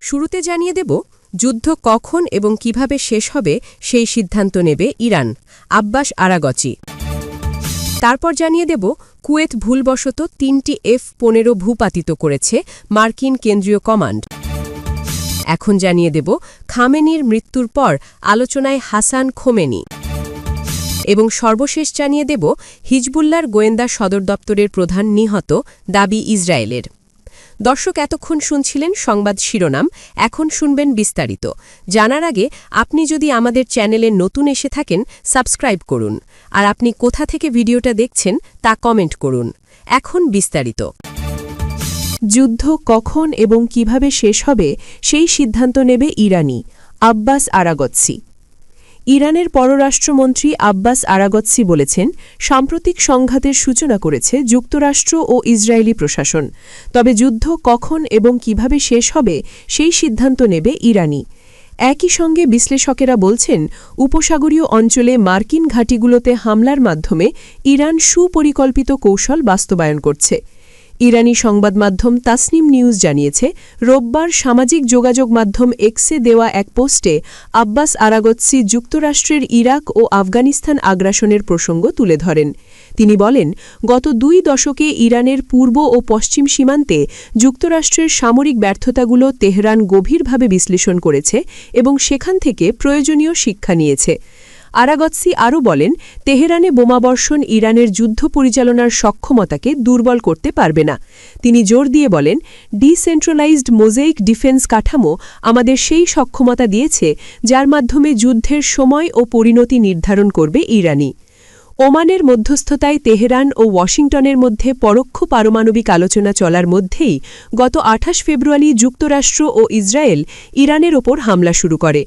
শুরুতে জানিয়ে দেব যুদ্ধ কখন এবং কিভাবে শেষ হবে সেই সিদ্ধান্ত নেবে ইরান, আব্বাস আরাগচি। তারপর জানিয়ে দেব কুয়েত ভুলবশত ৩টি F-15 ভূপাতিত করেছে মার্কিন কেন্দ্রীয় কমান্ড। এখন জানিয়ে দেব খামেনির মৃত্যুর পর আলোচনায় হাসান খোমেনি। এবং সর্বশেষ জানিয়ে দেব হিজবুল্লাহর গোয়েন্দা সদর দপ্তরের প্রধান নিহত, দাবি ইসরায়েলের। দর্শক, এতক্ষণ শুনছিলেন সংবাদ শিরোনাম, এখন শুনবেন বিস্তারিত। জানার আগে আপনি যদি আমাদের চ্যানেলে নতুন এসে থাকেন, সাবস্ক্রাইব করুন। আর আপনি কোথা থেকে ভিডিওটা দেখছেন তা কমেন্ট করুন। এখন বিস্তারিত। যুদ্ধ কখন এবং কিভাবে শেষ হবে সেই সিদ্ধান্ত নেবে ইরানি, আব্বাস আরাগচি। ইরানের পররাষ্ট্রমন্ত্রী আব্বাস আরাগচি বলেছেন, সাম্প্রতিক সংঘাতের সূচনা করেছে যুক্তরাষ্ট্র ও ইসরায়েলি প্রশাসন, তবে যুদ্ধ কখন এবং কিভাবে শেষ হবে সেই সিদ্ধান্ত নেবে ইরানি। একই সঙ্গে বিশ্লেষকেরা বলছেন, উপসাগরীয় অঞ্চলে মার্কিন ঘাঁটিগুলোতে হামলার মাধ্যমে ইরান সুপরিকল্পিত কৌশল বাস্তবায়ন করছে। ইরানি সংবাদমাধ্যম তাসনিম নিউজ জানিয়েছে, রোববার সামাজিক যোগাযোগ মাধ্যম এক্সে দেওয়া এক পোস্টে আব্বাস আরাগচি যুক্তরাষ্ট্রের ইরাক ও আফগানিস্তান আগ্রাসনের প্রসঙ্গ তুলে ধরেন। তিনি বলেন, গত 2 দশকে ইরানের পূর্ব ও পশ্চিম সীমান্তে যুক্তরাষ্ট্রের সামরিক ব্যর্থতাগুলো তেহরান গভীরভাবে বিশ্লেষণ করেছে এবং সেখান থেকে প্রয়োজনীয় শিক্ষা নিয়েছে। আরাগচি আরও বলেন, তেহরানে বোমাবর্ষণ ইরানের যুদ্ধ পরিচালনার সক্ষমতাকে দুর্বল করতে পারবে না। তিনি জোর দিয়ে বলেন, ডিসেন্ট্রালাইজড মোজাইক ডিফেন্স কাঠামো আমাদের সেই সক্ষমতা দিয়েছে যার মাধ্যমে যুদ্ধের সময় ও পরিণতি নির্ধারণ করবে ইরানি। ওমানের মধ্যস্থতায় তেহরান ও ওয়াশিংটনের মধ্যে পরোক্ষ পারমাণবিক আলোচনা চলার মধ্যেই গত 28 ফেব্রুয়ারি যুক্তরাষ্ট্র ও ইসরায়েল ইরানের ওপর হামলা শুরু করে।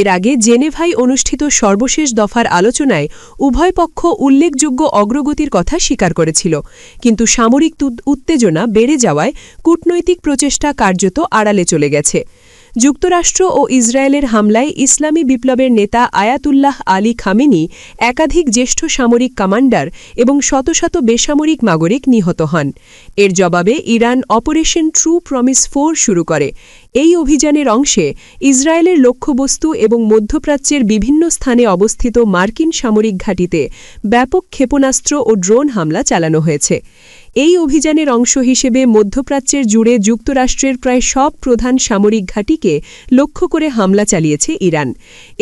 এর আগে জেনেভায় অনুষ্ঠিত সর্বশেষ দফার আলোচনায় উভয় পক্ষ উল্লেখযোগ্য অগ্রগতির কথা স্বীকার করেছিল, কিন্তু সামরিক উত্তেজনা বেড়ে যাওয়ায় কূটনৈতিক প্রচেষ্টা কার্যত আড়ালে চলে গেছে। যুক্তরাষ্ট্র ও ইসরায়েলের হামলায় ইসলামী বিপ্লবের নেতা আয়াতুল্লাহ আলী খামেনি, একাধিক জ্যেষ্ঠ সামরিক কমান্ডার এবং শত শত বেসামরিক নাগরিক নিহত হন। এর জবাবে ইরান অপারেশন ট্রু প্রমিস 4 শুরু করে। এই অভিযানের অংশে ইসরায়েলের লক্ষ্যবস্তু এবং মধ্যপ্রাচ্যের বিভিন্ন স্থানে অবস্থিত মার্কিন সামরিক ঘাঁটিতে ব্যাপক ক্ষেপণাস্ত্র ও ড্রোন হামলা চালানো হয়েছে। এই অভিযানের অংশ হিসেবে মধ্যপ্রাচ্যের জুড়ে যুক্তরাষ্ট্রের প্রায় সব প্রধান সামরিক ঘাঁটিকে লক্ষ্য করে হামলা চালিয়েছে ইরান।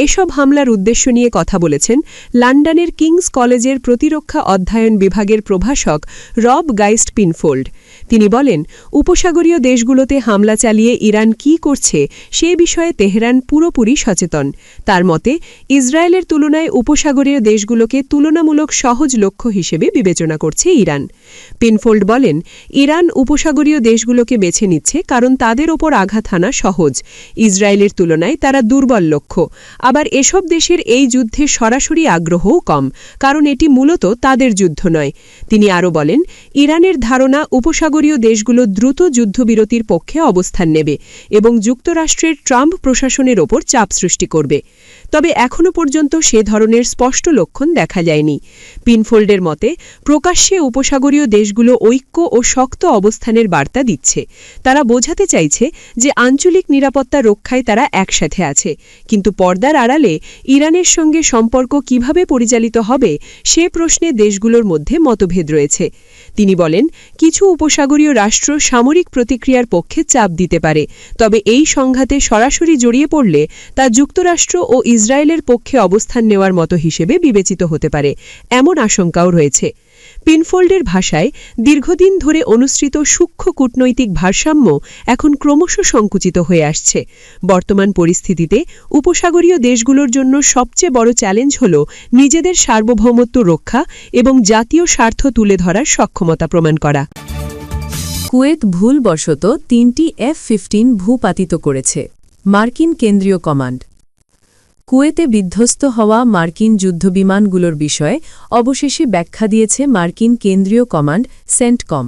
এসব হামলার উদ্দেশ্য নিয়ে কথা বলেছেন লন্ডনের কিংস কলেজের প্রতিরক্ষা অধ্যয়ন বিভাগের প্রভাষক রব গাইস্ট পিনফোল্ড। তিনি বলেন, উপসাগরীয় দেশগুলোতে হামলা চালিয়ে ইরান কী করছে সে বিষয়ে তেহরান পুরোপুরি সচেতন। তার মতে, ইসরায়েলের তুলনায় উপসাগরীয় দেশগুলোকে তুলনামূলক সহজ লক্ষ্য হিসেবে বিবেচনা করছে ইরান। পিনফোল্ড বলেন, ইরান উপসাগরীয় দেশগুলোকে বেছে নিচ্ছে কারণ তাদের ওপর আঘাত হানা সহজ। ইসরায়েলের তুলনায় তারা দুর্বল লক্ষ্য। আবার এসব দেশের এই যুদ্ধে সরাসরি আগ্রহও কম, কারণ এটি মূলত তাদের যুদ্ধ নয়। তিনি আরও বলেন, ইরানের ধারণা উপসাগরীয় দেশগুলো দ্রুত যুদ্ধবিরতির পক্ষে অবস্থান নেবে এবং যুক্তরাষ্ট্রের ট্রাম্প প্রশাসনের ওপর চাপ সৃষ্টি করবে। তবে এখনও পর্যন্ত সে ধরনের স্পষ্ট লক্ষণ দেখা যায়নি। পিনফোল্ডের মতে, প্রকাশ্যে উপসাগরীয় দেশগুলো ঐক্য ও শক্ত অবস্থানের বার্তা দিচ্ছে। তারা বোঝাতে চাইছে যে আঞ্চলিক নিরাপত্তা রক্ষায় তারা একসাথে আছে, কিন্তু পর্দার আড়ালে ইরানের সঙ্গে সম্পর্ক কিভাবে পরিচালিত হবে সে প্রশ্নে দেশগুলোর মধ্যে মতভেদ রয়েছে। তিনি বলেন, কিছু উপসাগরীয় রাষ্ট্র সামরিক প্রতিক্রিয়ার পক্ষে চাপ দিতে পারে, তবে এই সংঘাতে সরাসরি জড়িয়ে পড়লে তা যুক্তরাষ্ট্র ও ইসরায়েলের পক্ষে অবস্থান নেওয়ার মতো হিসেবে বিবেচিত হতে পারে, এমন আশঙ্কাও রয়েছে। পিনফোল্ডের ভাষায়, দীর্ঘদিন ধরে অনুসৃত সূক্ষ্ম কূটনৈতিক ভারসাম্য এখন ক্রমশ সংকুচিত হয়ে আসছে। বর্তমান পরিস্থিতিতে উপসাগরীয় দেশগুলোর জন্য সবচেয়ে বড় চ্যালেঞ্জ হল নিজেদের সার্বভৌমত্ব রক্ষা এবং জাতীয় স্বার্থ তুলে ধরার সক্ষমতা প্রমাণ করা। কুয়েত ভুলবশত 3টি F-15 ভূপাতিত করেছে, মার্কিন কেন্দ্রীয় কমান্ড। কুয়েতে বিধ্বস্ত হওয়া মার্কিন যুদ্ধবিমানগুলোর বিষয়ে অবশেষে ব্যাখ্যা দিয়েছে মার্কিন কেন্দ্রীয় কমান্ড সেন্টকম।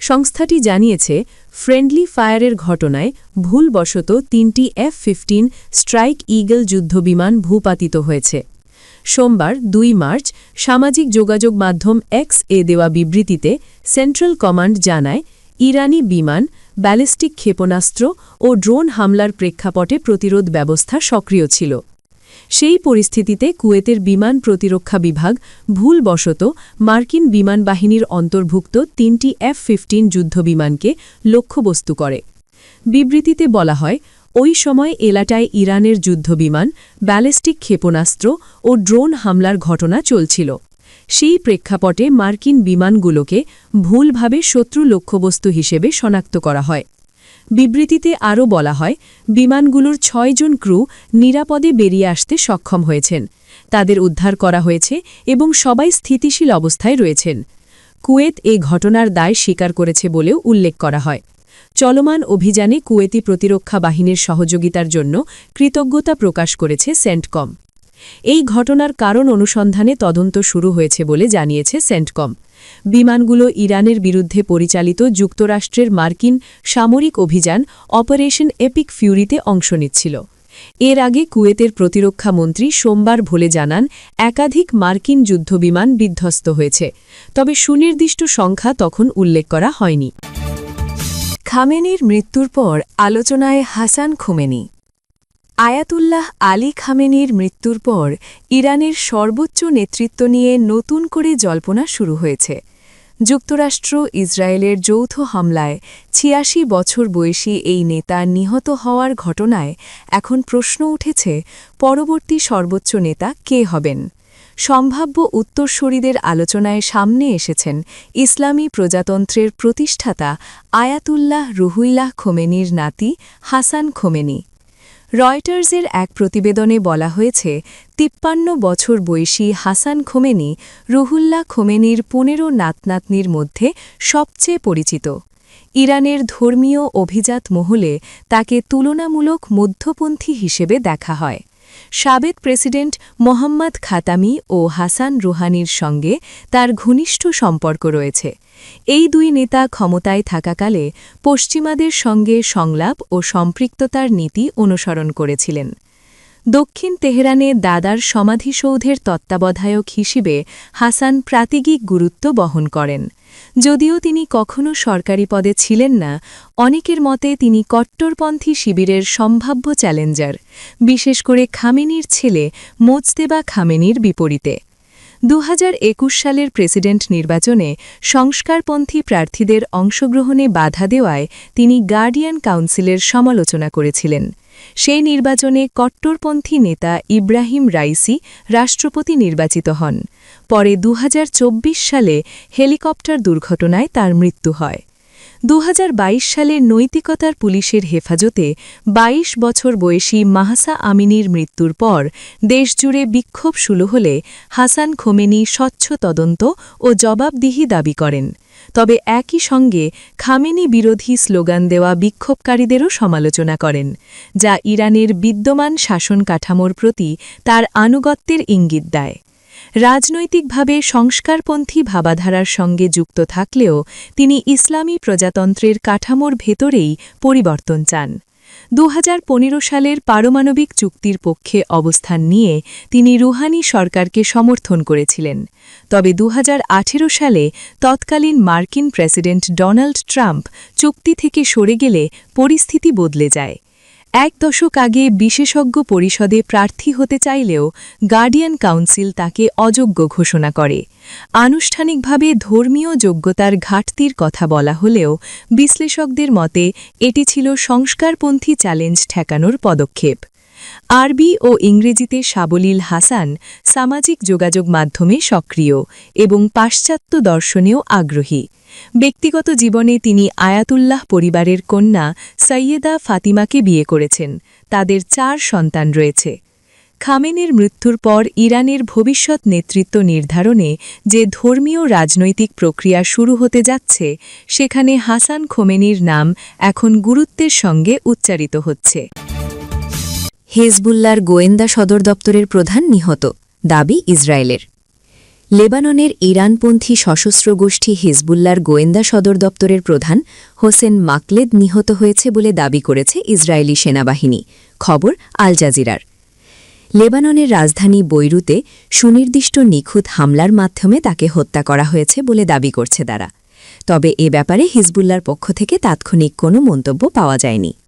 সংস্থাটি জানিয়েছে, ফ্রেন্ডলি ফায়ারের ঘটনায় ভুলবশত 3টি F-15 স্ট্রাইক ঈগল যুদ্ধবিমান ভূপাতিত হয়েছে। সোমবার 2 মার্চ সামাজিক যোগাযোগ মাধ্যম এক্স-এ দেওয়া বিবৃতিতে সেন্ট্রাল কমান্ড জানায়, ইরানি বিমান, ব্যালিস্টিক ক্ষেপণাস্ত্র ও ড্রোন হামলার প্রেক্ষাপটে প্রতিরোধ ব্যবস্থা সক্রিয় ছিল। সেই পরিস্থিতিতে কুয়েতের বিমান প্রতিরক্ষা বিভাগ ভুলবশত মার্কিন বিমান বাহিনীর অন্তর্ভুক্ত 3টি F-15 যুদ্ধবিমানকে লক্ষ্যবস্তু করে। বিবৃতিতে বলা হয়, ওই সময় এলাকায় ইরানের যুদ্ধবিমান, ব্যালিস্টিক ক্ষেপণাস্ত্র ও ড্রোন হামলার ঘটনা চলছিল। সেই প্রেক্ষাপটে মার্কিন বিমানগুলোকে ভুলভাবে শত্রু লক্ষ্যবস্তু হিসেবে শনাক্ত করা হয়। বিবৃতিতে আরও বলা হয়, বিমানগুলোর 6 জন ক্রু নিরাপদে বেরিয়ে আসতে সক্ষম হয়েছেন। তাদের উদ্ধার করা হয়েছে এবং সবাই স্থিতিশীল অবস্থায় রয়েছেন। কুয়েত এই ঘটনার দায় স্বীকার করেছে বলেও উল্লেখ করা হয়। চলমান অভিযানে কুয়েতি প্রতিরক্ষা বাহিনীর সহযোগিতার জন্য কৃতজ্ঞতা প্রকাশ করেছে সেন্টকম। এই ঘটনার কারণ অনুসন্ধানে তদন্ত শুরু হয়েছে বলে জানিয়েছে সেন্টকম। বিমানগুলো ইরানের বিরুদ্ধে পরিচালিত যুক্তরাষ্ট্রের মার্কিন সামরিক অভিযান অপারেশন এপিক ফিউরিতে অংশ নিচ্ছিল। এর আগে কুয়েতের প্রতিরক্ষা মন্ত্রী সোমবার ভোরে জানান, একাধিক মার্কিন যুদ্ধবিমান বিধ্বস্ত হয়েছে, তবে সুনির্দিষ্ট সংখ্যা তখন উল্লেখ করা হয়নি। খামেনির মৃত্যুর পর আলোচনায় হাসান খোমেনি। আয়াতুল্লাহ আলী খামেনির মৃত্যুর পর ইরানের সর্বোচ্চ নেতৃত্ব নিয়ে নতুন করে জল্পনা শুরু হয়েছে। যুক্তরাষ্ট্র ইসরায়েলের যৌথ হামলায় ৮৬ বছর বয়সী এই নেতা নিহত হওয়ার ঘটনায় এখন প্রশ্ন উঠেছে, পরবর্তী সর্বোচ্চ নেতা কে হবেন? সম্ভাব্য উত্তরসূরিদের আলোচনায় সামনে এসেছেন ইসলামী প্রজাতন্ত্রের প্রতিষ্ঠাতা আয়াতুল্লাহ রুহুল্লাহ খোমেনির নাতি হাসান খোমেনি। রয়টার্সের এক প্রতিবেদনে বলা হয়েছে, ৫৩ বছর বয়সী হাসান খোমেনি রুহুল্লাহ খোমেনির ১৫ নাতনাতনির মধ্যে সবচেয়ে পরিচিত। ইরানের ধর্মীয় অভিজাত মহলে তাকে তুলনামূলক মধ্যপন্থী হিসেবে দেখা হয়। সাবেক প্রেসিডেন্ট মোহাম্মদ খাতামি ও হাসান রুহানির সঙ্গে তার ঘনিষ্ঠ সম্পর্ক রয়েছে। এই দুই নেতা ক্ষমতায় থাকাকালে পশ্চিমাদের সঙ্গে সংলাপ ও সম্পৃক্ততার নীতি অনুসরণ করেছিলেন। দক্ষিণ তেহরানে দাদার সমাধিসৌধের তত্ত্বাবধায়ক হিসেবে হাসান প্রাতিগিক গুরুত্ব বহন করেন। যদিও তিনি কখনও সরকারি পদে ছিলেন না, অনেকের মতে তিনি কট্টরপন্থী শিবিরের সম্ভাব্য চ্যালেঞ্জার, বিশেষ করে খামেনির ছেলে মোজতেবা খামেনির বিপরীতে। ২০২১ সালের প্রেসিডেন্ট নির্বাচনে সংস্কারপন্থী প্রার্থীদের অংশগ্রহণে বাধা দেওয়ায় তিনি গার্ডিয়ান কাউন্সিলের সমালোচনা করেছিলেন। সেই নির্বাচনে কট্টরপন্থী নেতা ইব্রাহিম রাইসি রাষ্ট্রপতি নির্বাচিত হন। পরে ২০২৪ সালে হেলিকপ্টার দুর্ঘটনায় তার মৃত্যু হয়। ২০২২ সালে নৈতিকতার পুলিশের হেফাজতে ২২ বছর বয়সী মাহসা আমিনির মৃত্যুর পর দেশজুড়ে বিক্ষোভ শুরু হলে হাসান খোমেনি স্বচ্ছ তদন্ত ও জবাবদিহি দাবি করেন। তবে একই সঙ্গে খামেনি বিরোধী স্লোগান দেওয়া বিক্ষোভকারীদেরও সমালোচনা করেন, যা ইরানের বিদ্যমান শাসন কাঠামোর প্রতি তার আনুগত্যের ইঙ্গিত দেয়। রাজনৈতিকভাবে সংস্কারপন্থী ভাবাধারার সঙ্গে যুক্ত থাকলেও তিনি ইসলামী প্রজাতন্ত্রের কাঠামোর ভেতরেই পরিবর্তন চান। ২০১৫ সালের পারমাণবিক চুক্তির পক্ষে অবস্থান নিয়ে তিনি রুহানি সরকারকে সমর্থন করেছিলেন। তবে ২০১৮ সালে তৎকালীন মার্কিন প্রেসিডেন্ট ডোনাল্ড ট্রাম্প চুক্তি থেকে সরে গেলে পরিস্থিতি বদলে যায়। ১ দশক আগে বিশেষজ্ঞ পরিষদে প্রার্থী হতে চাইলেও গার্ডিয়ান কাউন্সিল তাকে অযোগ্য ঘোষণা করে। আনুষ্ঠানিকভাবে ধর্মীয় যোগ্যতার ঘাটতির কথা বলা হলেও বিশ্লেষকদের মতে এটি ছিল সংস্কারপন্থী চ্যালেঞ্জ ঠেকানোর পদক্ষেপ। আরবি ও ইংরেজিতে সাবলীল হাসান সামাজিক যোগাযোগ মাধ্যমে সক্রিয় এবং পাশ্চাত্য দর্শনেও আগ্রহী। ব্যক্তিগত জীবনে তিনি আয়াতুল্লাহ পরিবারের কন্যা সৈয়দা ফাতিমাকে বিয়ে করেছেন। তাদের ৪ সন্তান রয়েছে। খামেনির মৃত্যুর পর ইরানের ভবিষ্যৎ নেতৃত্ব নির্ধারণে যে ধর্মীয় রাজনৈতিক প্রক্রিয়া শুরু হতে যাচ্ছে, সেখানে হাসান খোমেনির নাম এখন গুরুত্বের সঙ্গে উচ্চারিত হচ্ছে। হেজবুল্লাহর গোয়েন্দা সদর দপ্তরের প্রধান নিহত, দাবি ইসরায়েলের। লেবাননের ইরানপন্থী সশস্ত্র গোষ্ঠী হিজবুল্লাহর গোয়েন্দা সদর দপ্তরের প্রধান হোসেন মাকলেদ নিহত হয়েছে বলে দাবি করেছে ইসরায়েলি সেনাবাহিনী। খবর আল জাজিরার। লেবাননের রাজধানী বৈরুতে সুনির্দিষ্ট নিখুঁত হামলার মাধ্যমে তাকে হত্যা করা হয়েছে বলে দাবি করছে তারা। তবে এ ব্যাপারে হিজবুল্লার পক্ষ থেকে তাৎক্ষণিক কোনো মন্তব্য পাওয়া যায়নি।